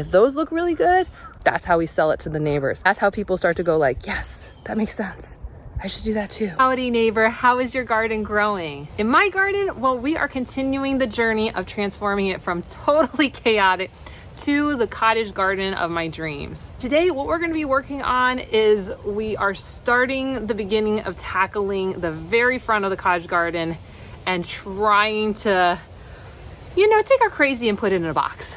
If those look really good, that's how we sell it to the neighbors. That's how people start to go like, yes, that makes sense. I should do that too. Howdy neighbor, how is your garden growing? In my garden, well, we are continuing the journey of transforming it from totally chaotic to the cottage garden of my dreams. Today, what we're gonna be working on is we are starting the beginning of tackling the very front of the cottage garden and trying to, take our crazy and put it in a box.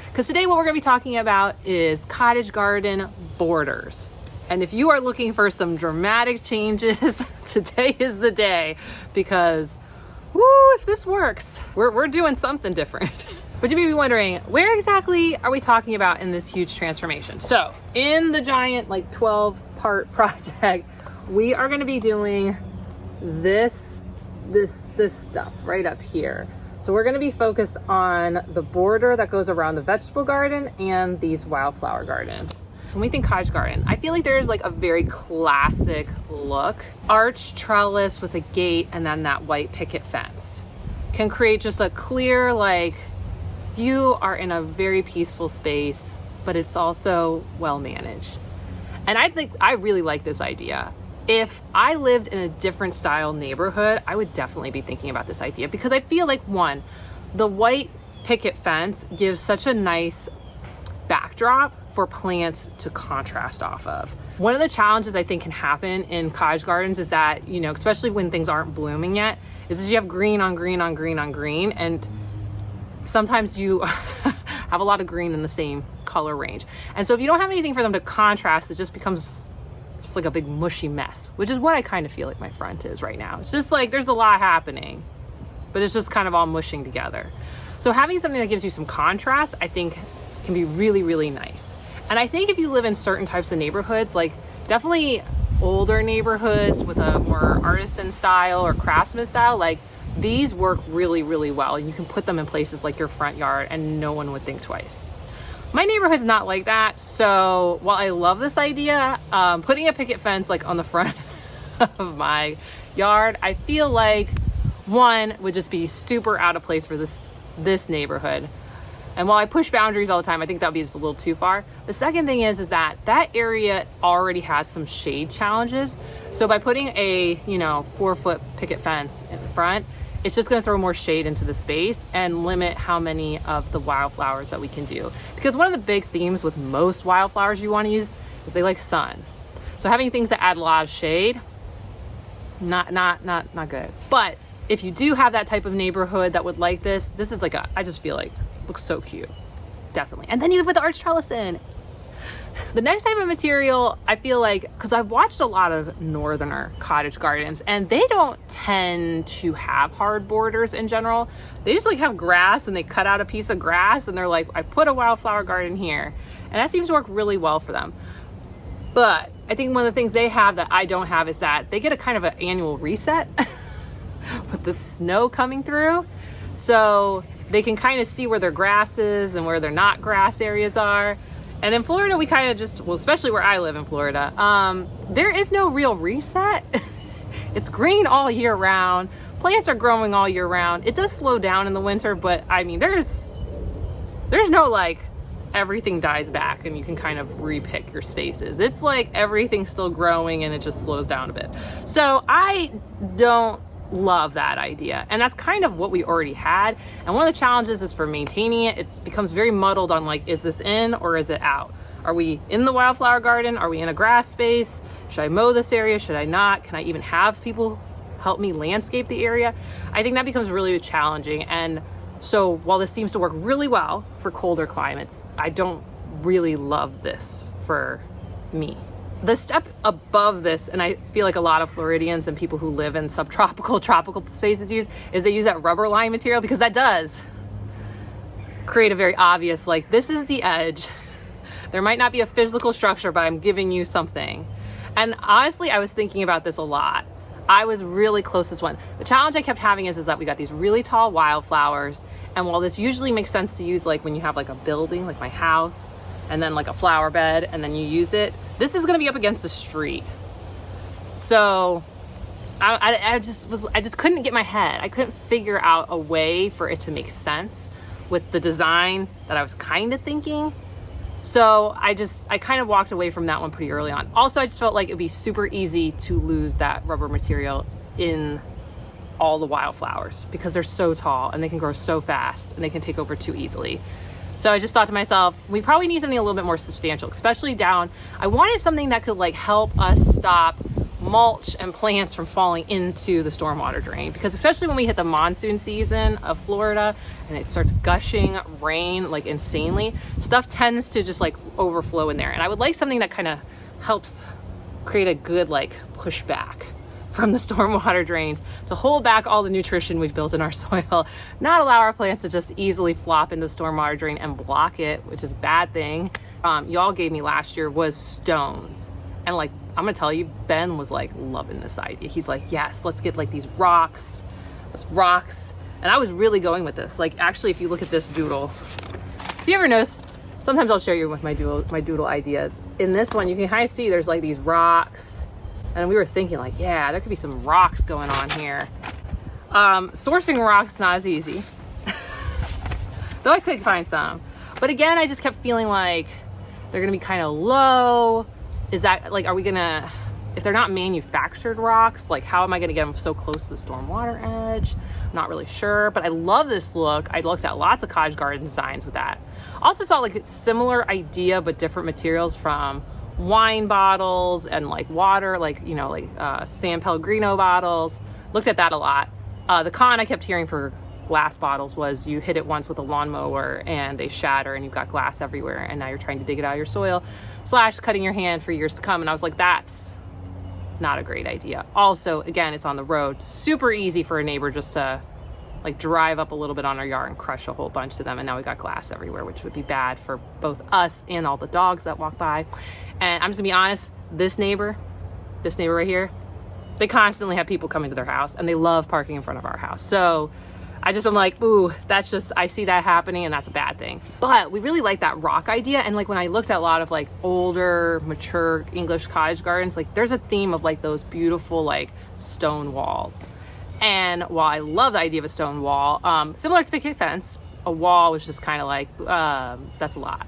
Because today what we're gonna be talking about is cottage garden borders. And if you are looking for some dramatic changes, today is the day, because woo, if this works, we're doing something different. But you may be wondering, where exactly are we talking about in this huge transformation? So in the giant 12-part project, we are gonna be doing this stuff right up here. So we're gonna be focused on the border that goes around the vegetable garden and these wildflower gardens. When we think cottage garden, I feel like there's a very classic look. Arch trellis with a gate and then that white picket fence can create just a clear, you are in a very peaceful space, but it's also well managed. And I really like this idea. If I lived in a different style neighborhood, I would definitely be thinking about this idea, because I feel like, one, the white picket fence gives such a nice backdrop for plants to contrast off of. One of the challenges I think can happen in cottage gardens is that, especially when things aren't blooming yet, is you have green on green on green on green, and sometimes you have a lot of green in the same color range. And so if you don't have anything for them to contrast, it just becomes just like a big mushy mess, which is what I kind of feel like my front is right now. It's just there's a lot happening, but it's just kind of all mushing together. So having something that gives you some contrast, I think, can be really, really nice. And I think if you live in certain types of neighborhoods, definitely older neighborhoods with a more artisan style or craftsman style, these work really, really well. You can put them in places like your front yard and no one would think twice. My neighborhood's not like that. So while I love this idea, putting a picket fence on the front of my yard, I feel like, one, would just be super out of place for this neighborhood. And while I push boundaries all the time, I think that would be just a little too far. The second thing is that area already has some shade challenges. So by putting a 4-foot picket fence in the front, it's just going to throw more shade into the space and limit how many of the wildflowers that we can do. Because one of the big themes with most wildflowers you want to use is they like sun. So having things that add a lot of shade, not good. But if you do have that type of neighborhood that would like this is I just feel like looks so cute, definitely. And then you put the arch trellis in. The next type of material, I feel like, because I've watched a lot of northerner cottage gardens and they don't tend to have hard borders in general. They just have grass and they cut out a piece of grass and they're like, I put a wildflower garden here. And that seems to work really well for them. But I think one of the things they have that I don't have is that they get a kind of an annual reset with the snow coming through. So they can kind of see where their grass is and where their not grass areas are. And in Florida, we kind of just, well, especially where I live in Florida, there is no real reset. It's green all year round. Plants are growing all year round. It does slow down in the winter, but I mean, there's no everything dies back and you can kind of repick your spaces. It's everything's still growing and it just slows down a bit. So I don't love that idea, and that's kind of what we already had. And one of the challenges is for maintaining it. It becomes very muddled on is this in or is it out? Are we in the wildflower garden? Are we in a grass space? Should I mow this area? Should I not? Can I even have people help me landscape the area? I think that becomes really challenging. And so while this seems to work really well for colder climates, I don't really love this for me. The step above this, and I feel like a lot of Floridians and people who live in subtropical, tropical spaces use that rubber line material, because that does create a very obvious, this is the edge. There might not be a physical structure, but I'm giving you something. And honestly, I was thinking about this a lot. I was really close to this one. The challenge I kept having is that we got these really tall wildflowers. And while this usually makes sense to use when you have a building, like my house, and then a flower bed, and then you use it, this is gonna be up against the street. So I just couldn't get my head. I couldn't figure out a way for it to make sense with the design that I was kind of thinking. So I kind of walked away from that one pretty early on. Also, I just felt like it'd be super easy to lose that rubber material in all the wildflowers because they're so tall and they can grow so fast and they can take over too easily. So I just thought to myself, we probably need something a little bit more substantial, especially down. I wanted something that could like help us stop mulch and plants from falling into the stormwater drain, because especially when we hit the monsoon season of Florida and it starts gushing rain like insanely, stuff tends to just like overflow in there. And I would like something that kind of helps create a good like pushback from the stormwater drains to hold back all the nutrition we've built in our soil, not allow our plants to just easily flop into the stormwater drain and block it, which is a bad thing. Y'all gave me last year was stones. And like, I'm gonna tell you, Ben was like loving this idea. He's like, yes, let's get like these rocks. And I was really going with this. Like, actually, if you look at this doodle, if you ever notice, sometimes I'll share you with my doodle ideas. In this one, you can kind of see there's like these rocks. And we were thinking like, yeah, there could be some rocks going on here. Sourcing rocks not as easy, though I could find some. But again, I just kept feeling like they're gonna be kind of low. Is that like, are we gonna, if they're not manufactured rocks, like how am I gonna get them so close to the stormwater edge? I'm not really sure, but I love this look. I looked at lots of cottage garden designs with that. Also saw like a similar idea, but different materials from wine bottles and like water, like, you know, like San Pellegrino bottles. Looked at that a lot. The con I kept hearing for glass bottles was you hit it once with a lawnmower and they shatter and you've got glass everywhere and now you're trying to dig it out of your soil / cutting your hand for years to come. And I was like, that's not a great idea. Also, again, it's on the road. Super easy for a neighbor just to like drive up a little bit on our yard and crush a whole bunch of them. And now we got glass everywhere, which would be bad for both us and all the dogs that walk by. And I'm just gonna be honest, this neighbor right here, they constantly have people coming to their house and they love parking in front of our house. So I'm like, ooh, that's just, I see that happening and that's a bad thing. But we really like that rock idea. And like when I looked at a lot of like older, mature English cottage gardens, like there's a theme of like those beautiful like stone walls. And while I love the idea of a stone wall, similar to picket fence, a wall was just kind of like, that's a lot.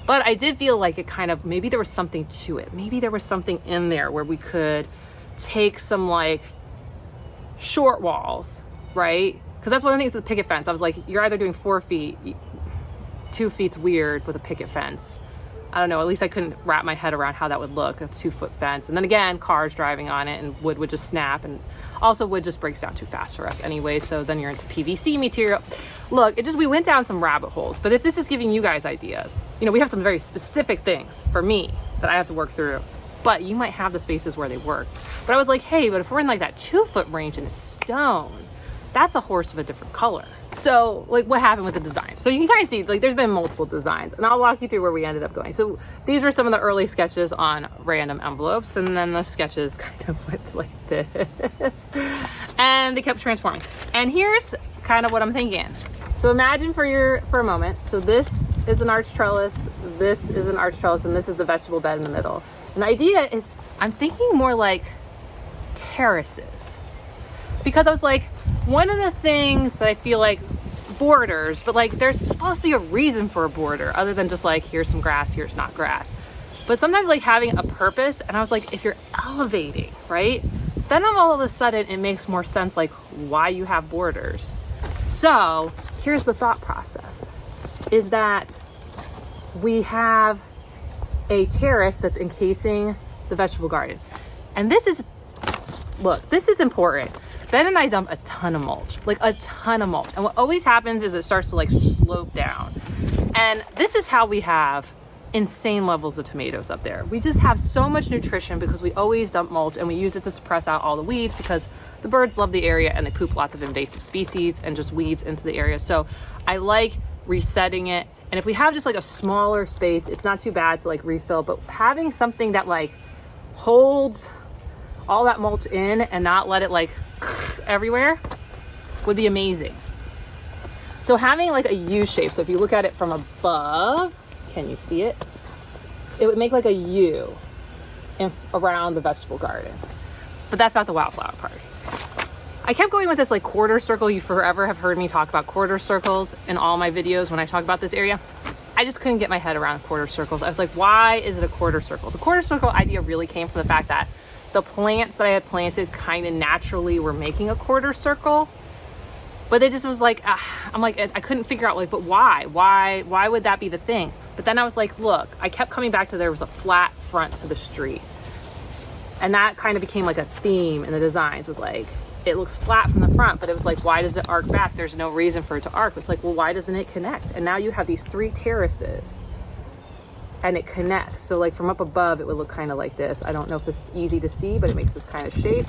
But I did feel like it kind of, maybe there was something to it. Maybe there was something in there where we could take some like short walls, right? Because that's one of the things with the picket fence. I was like, you're either doing 4 feet, 2 feet's weird with a picket fence. I don't know, at least I couldn't wrap my head around how that would look, a 2-foot fence. And then again, cars driving on it and wood would just snap, and also wood just breaks down too fast for us anyway. So then you're into PVC material. Look, we went down some rabbit holes, but if this is giving you guys ideas, you know, we have some very specific things for me that I have to work through, but you might have the spaces where they work. But I was like, hey, but if we're in like that 2-foot range and it's stone, that's a horse of a different color. So like what happened with the design? So you can kind of see like there's been multiple designs, and I'll walk you through where we ended up going. So these were some of the early sketches on random envelopes, and then the sketches kind of went like this and they kept transforming. And here's kind of what I'm thinking. So imagine for a moment, so this is an arch trellis, this is an arch trellis, and this is the vegetable bed in the middle. And the idea is I'm thinking more like terraces, because I was like, one of the things that I feel like borders, but like there's supposed to be a reason for a border other than just like, here's some grass, here's not grass. But sometimes like having a purpose, and I was like, if you're elevating, right? Then all of a sudden it makes more sense like why you have borders. So here's the thought process, is that we have a terrace that's encasing the vegetable garden. And this is, look, this is important. Ben and I dump a ton of mulch, like a ton of mulch. And what always happens is it starts to like slope down. And this is how we have insane levels of tomatoes up there. We just have so much nutrition because we always dump mulch, and we use it to suppress out all the weeds because the birds love the area and they poop lots of invasive species and just weeds into the area. So I like resetting it. And if we have just like a smaller space, it's not too bad to like refill, but having something that like holds all that mulch in and not let it like everywhere would be amazing. So having like a U shape, so if you look at it from above, can you see it? It would make like a U around the vegetable garden. But that's not the wildflower part. I kept going with this like quarter circle. You forever have heard me talk about quarter circles in all my videos when I talk about this area. I just couldn't get my head around quarter circles. I was like, why is it a quarter circle? The quarter circle idea really came from the fact that the plants that I had planted kind of naturally were making a quarter circle. But it just was like, I'm like, I couldn't figure out like, but why? Why would that be the thing? But then I was like, look, I kept coming back to there was a flat front to the street. And that kind of became like a theme in the designs, was like, it looks flat from the front, but it was like, why does it arc back? There's no reason for it to arc. It's like, well, why doesn't it connect? And now you have these 3 terraces and it connects. So like from up above, it would look kind of like this. I don't know if this is easy to see, but it makes this kind of shape.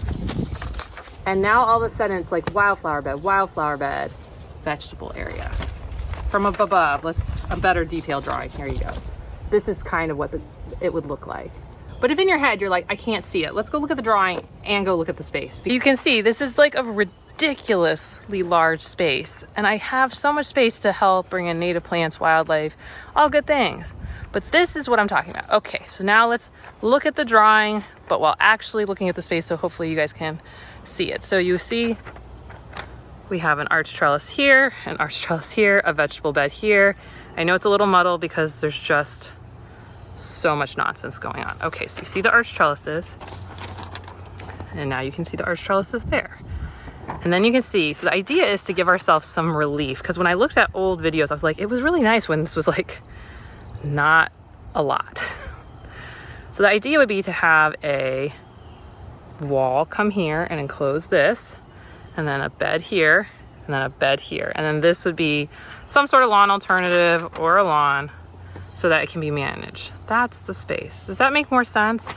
And now all of a sudden it's like wildflower bed, vegetable area. From up above, a better detailed drawing. Here you go. This is kind of what it would look like. But if in your head, you're like, I can't see it, let's go look at the drawing and go look at the space. You can see this is like a ridiculously large space. And I have so much space to help bring in native plants, wildlife, all good things. But this is what I'm talking about. Okay, so now let's look at the drawing, but while actually looking at the space, so hopefully you guys can see it. So you see, we have an arch trellis here, an arch trellis here, a vegetable bed here. I know it's a little muddled because there's just so much nonsense going on. Okay, so you see the arch trellises, and now you can see the arch trellises there. And then you can see, so the idea is to give ourselves some relief, because when I looked at old videos, I was like, it was really nice when this was like not a lot. So the idea would be to have a wall come here and enclose this, and then a bed here, and then a bed here. And then this would be some sort of lawn alternative or a lawn, so that it can be managed. That's the space. Does that make more sense?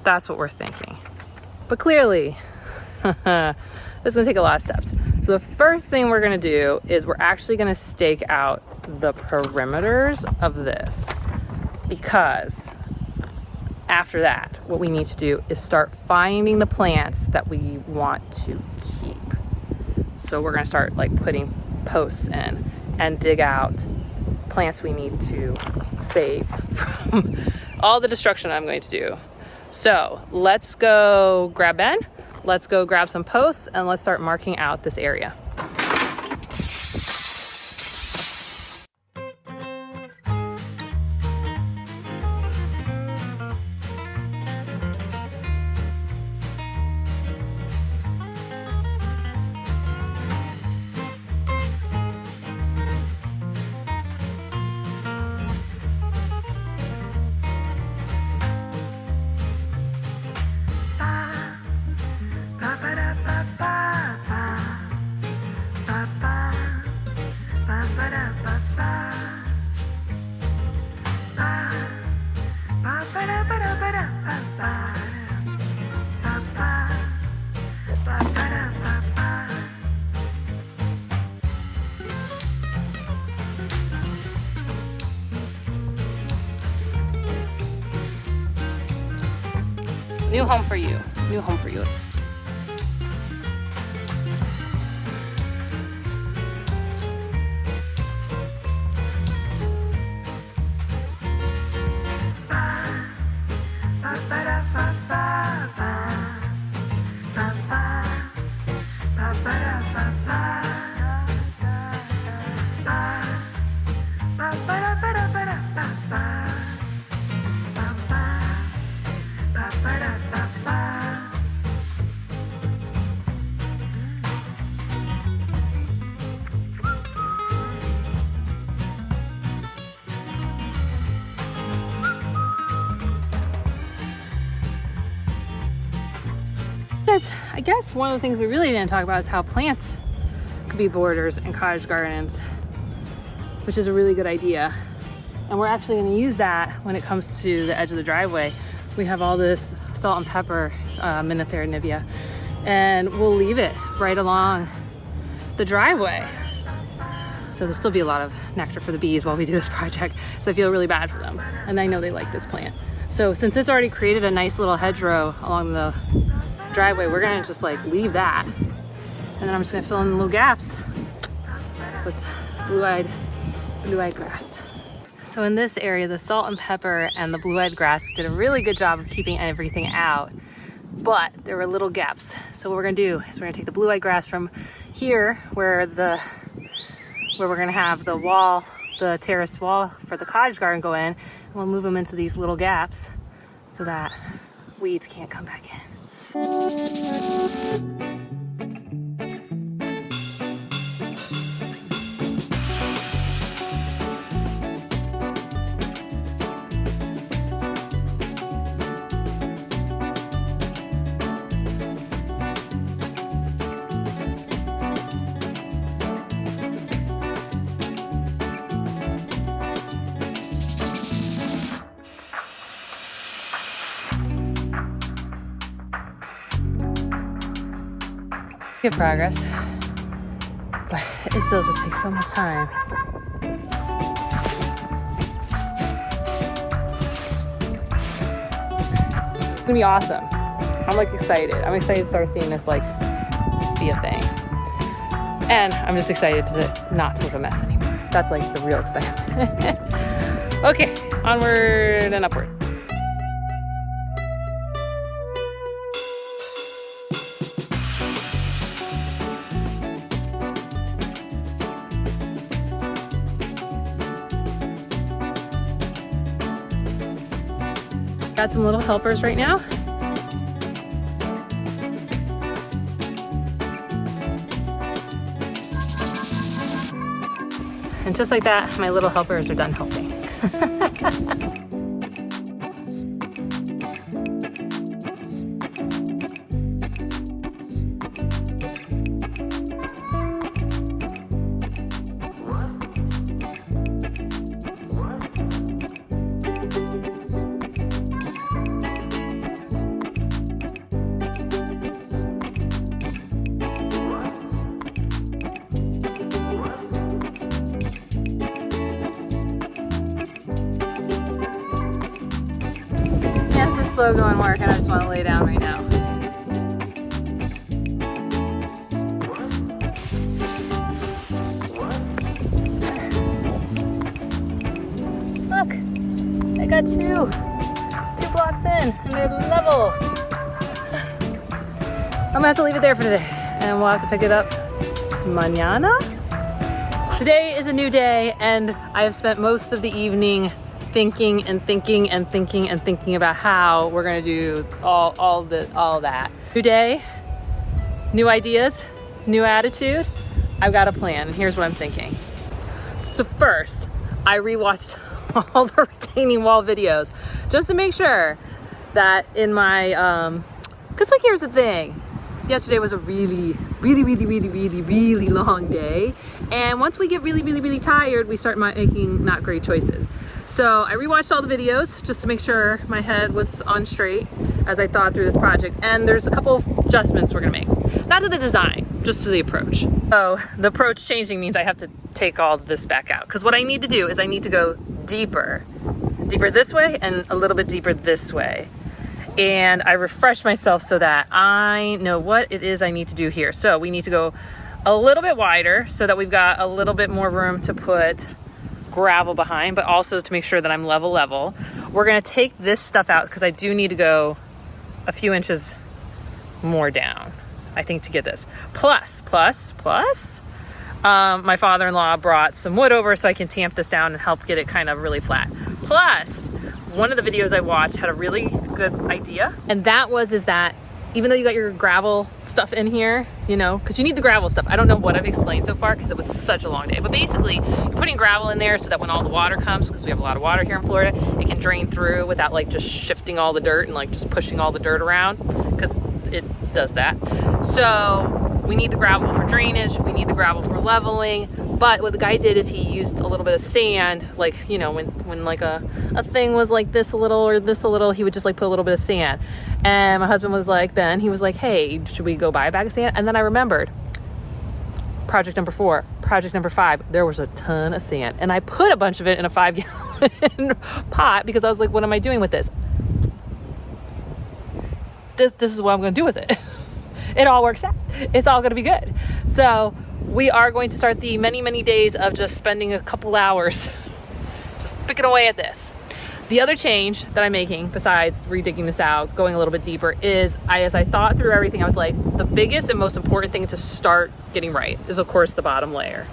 That's what we're thinking. But clearly, this is gonna take a lot of steps. So the first thing we're gonna do is we're actually gonna stake out the perimeters of this, because after that, what we need to do is start finding the plants that we want to keep. So we're gonna start like putting posts in and dig out plants we need to save from all the destruction I'm going to do. So let's go grab Ben, let's go grab some posts, and let's start marking out this area. New home for you. New home for you. I guess one of the things we really didn't talk about is how plants could be borders in cottage gardens, which is a really good idea. And we're actually going to use that when it comes to the edge of the driveway. We have all this salt and pepper, Minothere nivea, and we'll leave it right along the driveway. So there'll still be a lot of nectar for the bees while we do this project, so I feel really bad for them. And I know they like this plant. So since it's already created a nice little hedgerow along the driveway, we're gonna just like leave that. And then I'm just gonna fill in the little gaps with blue-eyed grass. So in this area, the salt and pepper and the blue-eyed grass did a really good job of keeping everything out, but there were little gaps. So what we're gonna do is we're gonna take the blue-eyed grass from here where we're gonna have the wall the terraced wall for the cottage garden go in, and we'll move them into these little gaps so that weeds can't come back in. Good progress, but it still just takes so much time. It's gonna be awesome. I'm like excited. I'm excited to start seeing this like be a thing. And I'm just excited to not look a mess anymore. That's like the real excitement. Okay, onward and upward. Got some little helpers right now. And just like that, my little helpers are done helping. Slow going work, and I just want to lay down right now. Look, I got two blocks in, and they're level. I'm gonna have to leave it there for today, and we'll have to pick it up mañana. Today is a new day, and I have spent most of the evening thinking about how we're gonna do all that. New day, new ideas, new attitude. I've got a plan, and here's what I'm thinking. So first, I rewatched all the retaining wall videos just to make sure that in my, cause like here's the thing. Yesterday was a really long day. And once we get really tired, we start making not great choices. So I rewatched all the videos just to make sure my head was on straight as I thought through this project. And there's a couple of adjustments we're gonna make. Not to the design, just to the approach. So the approach changing means I have to take all this back out. Because what I need to do is I need to go deeper this way and a little bit deeper this way. And I refresh myself so that I know what it is I need to do here. So we need to go a little bit wider so that we've got a little bit more room to put gravel behind, but also to make sure that I'm level. We're gonna take this stuff out because I do need to go a few inches more down, I think, to get this. Plus, my father-in-law brought some wood over so I can tamp this down and help get it kind of really flat. Plus, one of the videos I watched had a really good idea. And that is that even though you got your gravel stuff in here, you know, because you need the gravel stuff. I don't know what I've explained so far because it was such a long day. But basically, you're putting gravel in there so that when all the water comes, because we have a lot of water here in Florida, it can drain through without like just shifting all the dirt and like just pushing all the dirt around, because it does that. So we need the gravel for drainage. We need the gravel for leveling. But what the guy did is he used a little bit of sand, like, you know, when like a thing was like this a little or this a little, he would just like put a little bit of sand. And my husband was like, Ben, he was like, hey, should we go buy a bag of sand? And then I remembered project number 4, project number 5, there was a ton of sand. And I put a bunch of it in a 5-gallon pot because I was like, what am I doing with this? This is what I'm going to do with it. It all works out. It's all going to be good. So we are going to start the many days of just spending a couple hours just picking away at this. The other change that I'm making, besides redigging this out, going a little bit deeper, is as I thought through everything, I was like, the biggest and most important thing to start getting right is, of course, the bottom layer.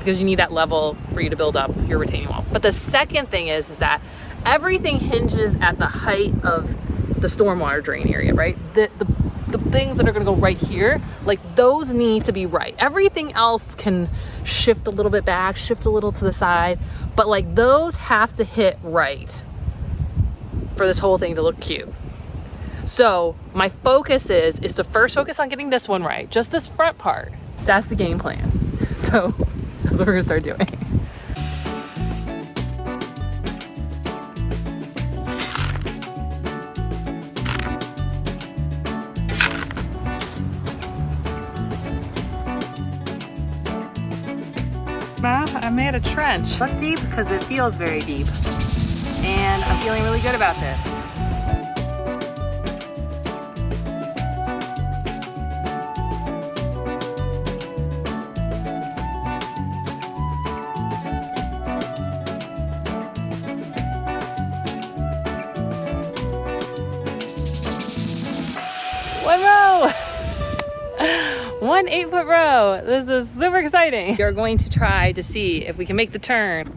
because you need that level for you to build up your retaining wall. But the second thing is that everything hinges at the height of the stormwater drain area, right? The things that are gonna go right here, like those need to be right. Everything else can shift a little bit back, shift a little to the side, but like those have to hit right for this whole thing to look cute. So my focus is to first focus on getting this one right, just this front part. That's the game plan. So that's what we're gonna start doing. I made a trench. Look deep because it feels very deep. And I'm feeling really good about this. One row! 1 8-foot row. This is super exciting. We're going to try to see if we can make the turn.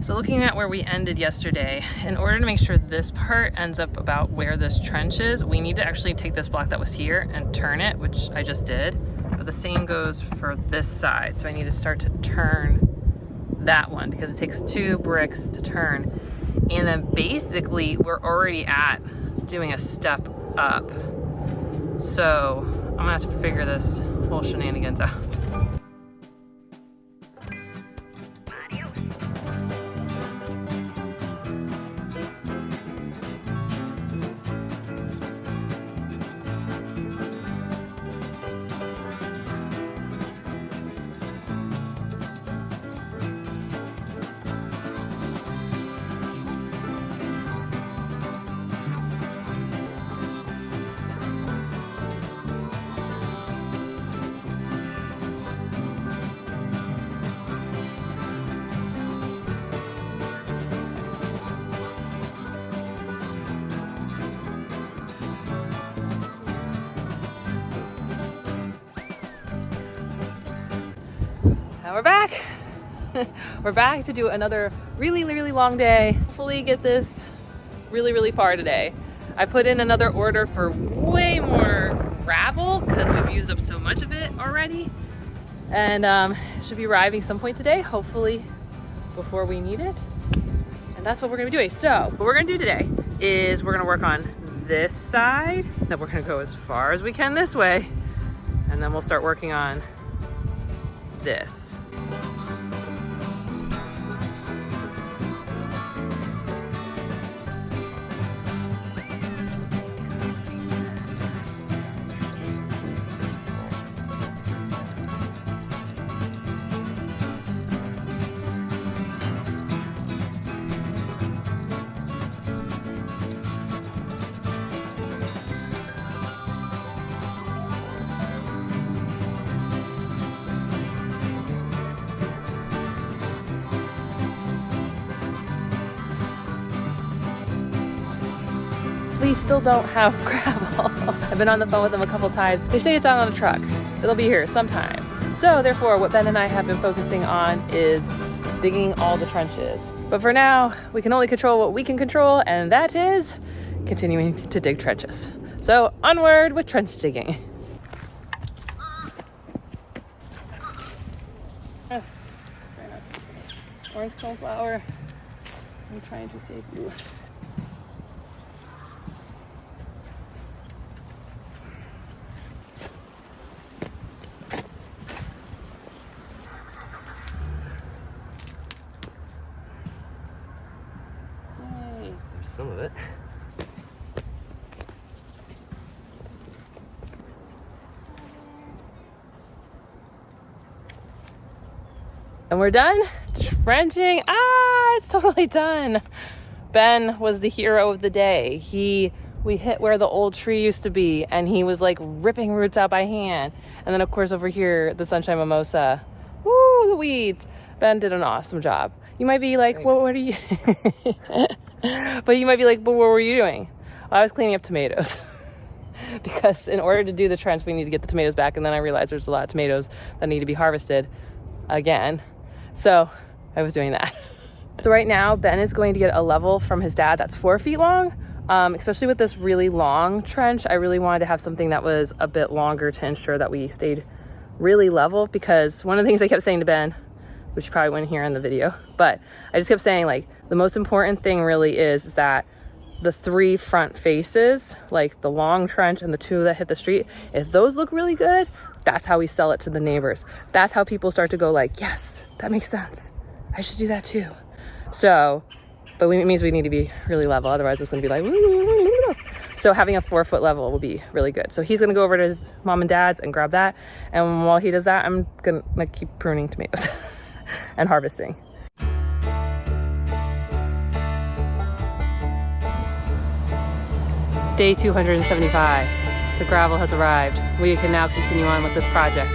So looking at where we ended yesterday, in order to make sure this part ends up about where this trench is, we need to actually take this block that was here and turn it, which I just did. But the same goes for this side. So I need to start to turn that one because it takes 2 bricks to turn. And then basically we're already at doing a step up. So I'm gonna have to figure this whole shenanigans out. Now we're back. We're back to do another really, really long day. Hopefully get this really, really far today. I put in another order for way more gravel because we've used up so much of it already. And it should be arriving some point today, hopefully before we need it. And that's what we're gonna be doing. So what we're gonna do today is we're gonna work on this side. Then we're gonna go as far as we can this way. And then we'll start working on this. We still don't have gravel. I've been on the phone with them a couple times. They say it's out on a truck. It'll be here sometime. So therefore, what Ben and I have been focusing on is digging all the trenches. But for now, we can only control what we can control, and that is continuing to dig trenches. So onward with trench digging. Orange coneflower. I'm trying to save you. Some of it. And we're done trenching. It's totally done. Ben was the hero of the day. We hit where the old tree used to be and he was like ripping roots out by hand. And then of course over here, the sunshine mimosa. Woo, the weeds. Ben did an awesome job. You might be like, well, what are you? But you might be like, but what were you doing? Well, I was cleaning up tomatoes. Because in order to do the trench, we need to get the tomatoes back. And then I realized there's a lot of tomatoes that need to be harvested again. So I was doing that. So right now, Ben is going to get a level from his dad that's 4 feet long. Especially with this really long trench, I really wanted to have something that was a bit longer to ensure that we stayed really level, because one of the things I kept saying to Ben, which you probably wouldn't hear in the video, but I just kept saying, like, the most important thing really is that the 3 front faces, like the long trench and the 2 that hit the street, if those look really good, that's how we sell it to the neighbors. That's how people start to go like, yes, that makes sense. I should do that too. So, but it means we need to be really level. Otherwise it's gonna be like, so having a 4 foot level will be really good. So he's gonna go over to his mom and dad's and grab that. And while he does that, I'm gonna keep pruning tomatoes and harvesting. Day 275. The gravel has arrived. We can now continue on with this project.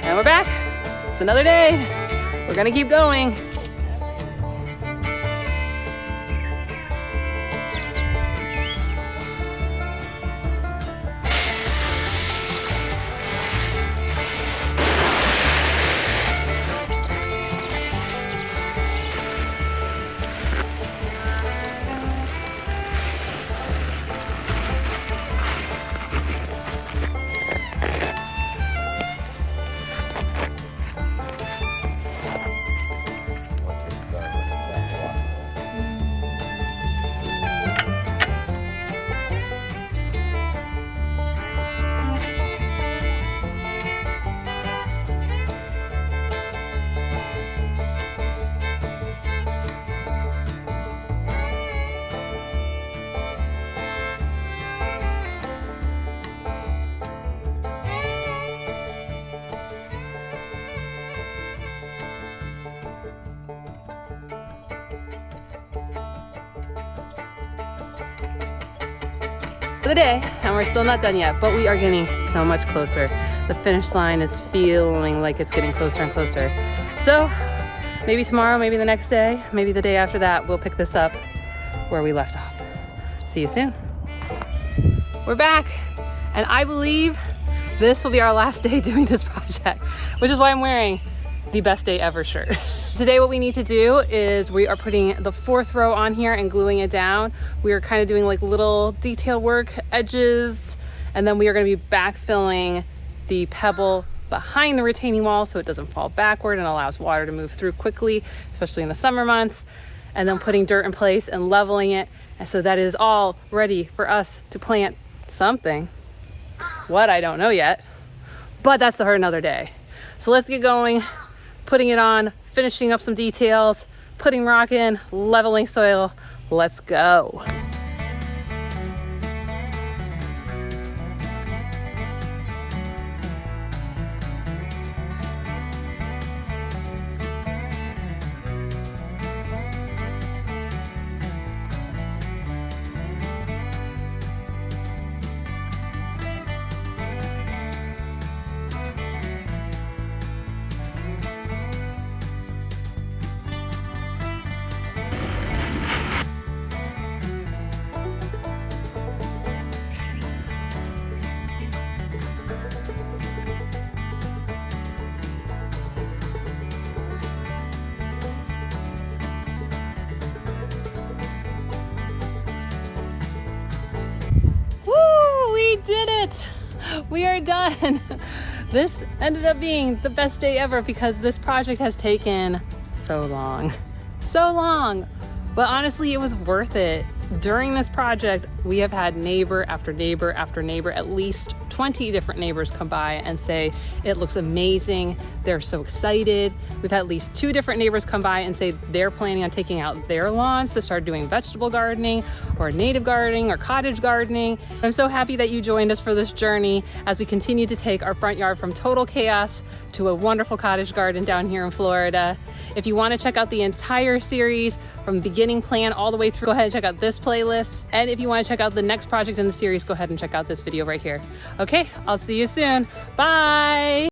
And we're back. It's another day. We're gonna keep going. For the day, and we're still not done yet, but we are getting so much closer. The finish line is feeling like it's getting closer and closer. So maybe tomorrow, maybe the next day, maybe the day after that, we'll pick this up where we left off. See you soon. We're back, and I believe this will be our last day doing this project, which is why I'm wearing the best day ever shirt. Today what we need to do is we are putting the 4th row on here and gluing it down. We are kind of doing like little detail work, edges, and then we are going to be backfilling the pebble behind the retaining wall so it doesn't fall backward and allows water to move through quickly, especially in the summer months, and then putting dirt in place and leveling it, and so that is all ready for us to plant something. What, I don't know yet, but that's for another day. So let's get going, putting it on, finishing up some details, putting rock in, leveling soil. Let's go. We are done. This ended up being the best day ever because this project has taken so long. So long. But honestly, it was worth it. During this project, we have had neighbor after neighbor after neighbor, at least 20 different neighbors come by and say, it looks amazing. They're so excited. We've had at least 2 different neighbors come by and say they're planning on taking out their lawns to start doing vegetable gardening or native gardening or cottage gardening. I'm so happy that you joined us for this journey as we continue to take our front yard from total chaos to a wonderful cottage garden down here in Florida. If you want to check out the entire series from the beginning plan all the way through, go ahead and check out this playlist. And if you want to check out the next project in the series, go ahead and check out this video right here. Okay, I'll see you soon. Bye.